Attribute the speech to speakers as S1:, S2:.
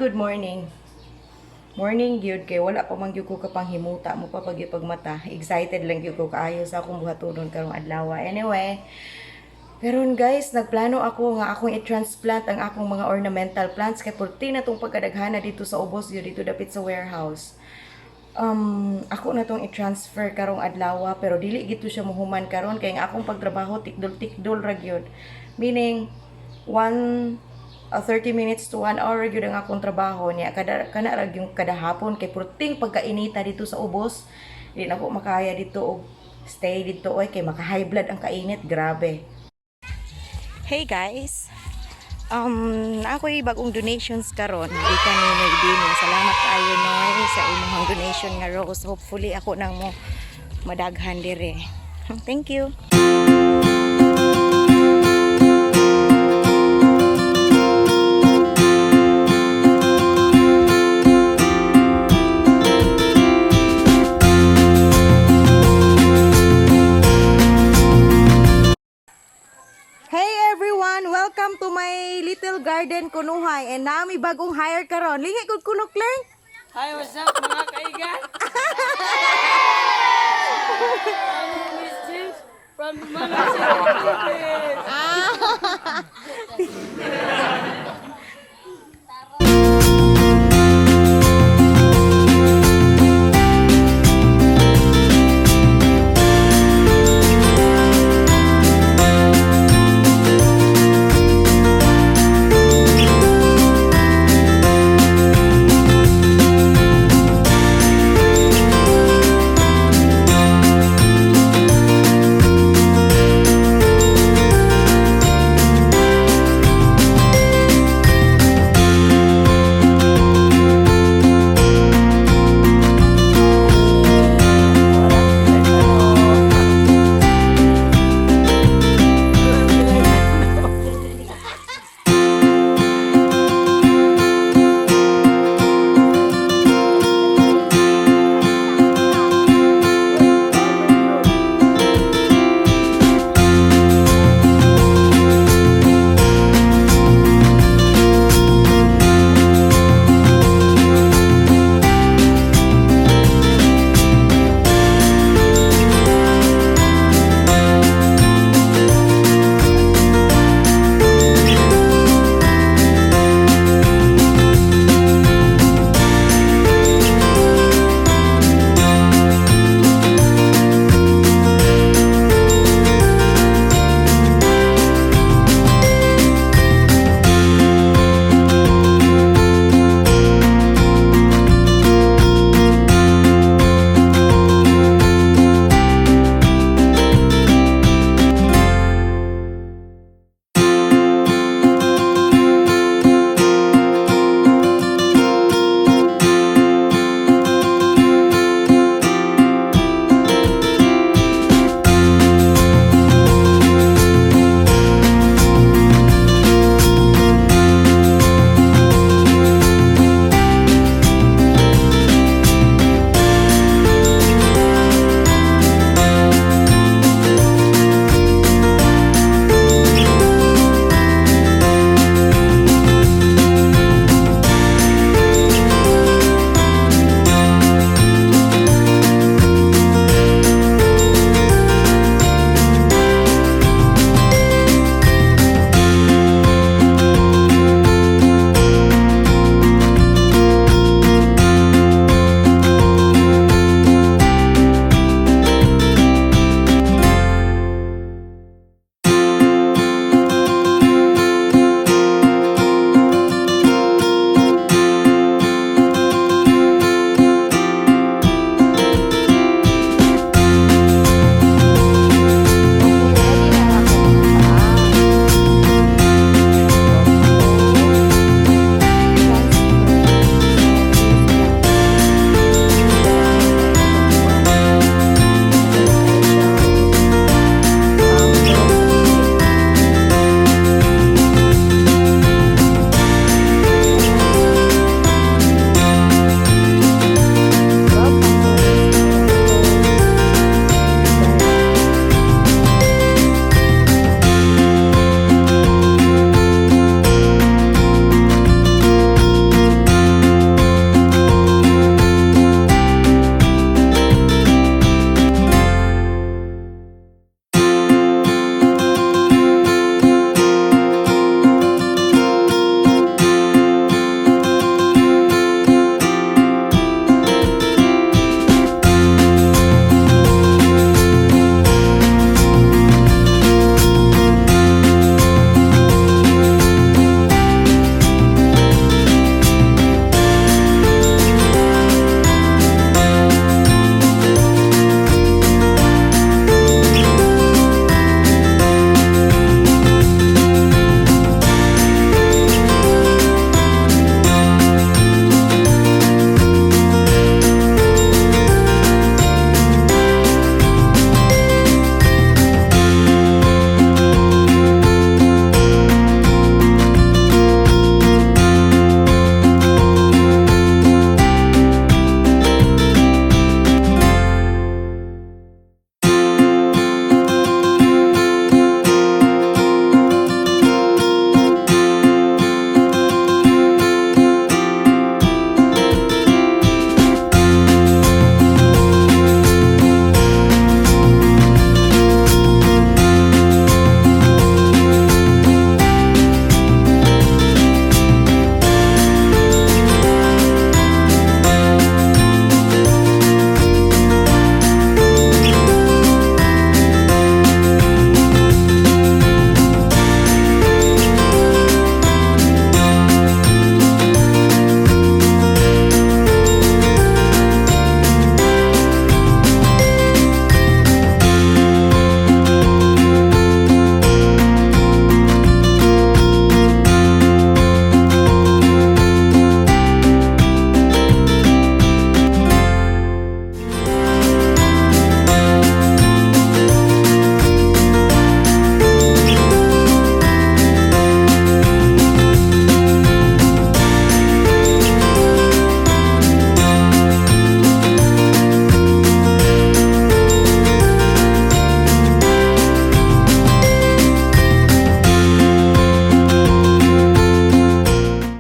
S1: good morning. Morning gyud kay wala pa man gyud ko kapang himuta mo pa pag mata. Excited lang gyud ko kaayo sa akong buhatonon karong adlaw. Anyway, karon guys, nagplano ako nga akong i-transplant ang akong mga ornamental plants kay purti na tong pagkadaghana dito sa ubos gyud dito dapit sa warehouse. Ako na tong i-transfer karong adlaw pero dili gito siya mohuman karon kay ang akong pagtrabaho tikdol-tikdol ra gyud. Meaning 30 minutes to 1 hour gyud ang akong trabaho niya kana ra yung kada hapon kay purting pagkainita dito sa ubos. Di na ko makaya dito og stay dito oy kay maka high blood ang kainit, grabe. Hey guys. Ako'y bagong donations karon gikan ni Noy din. Salamat kaayo Noy sa imong donation nga rose. Hopefully ako nang mo madaghan dire. Thank you. Welcome to my little garden kunuhay and nami bagong hire karon. Lingi gud kunok lang.
S2: Hi, what's up mga kaigan? I'm Miss James from the Mananom.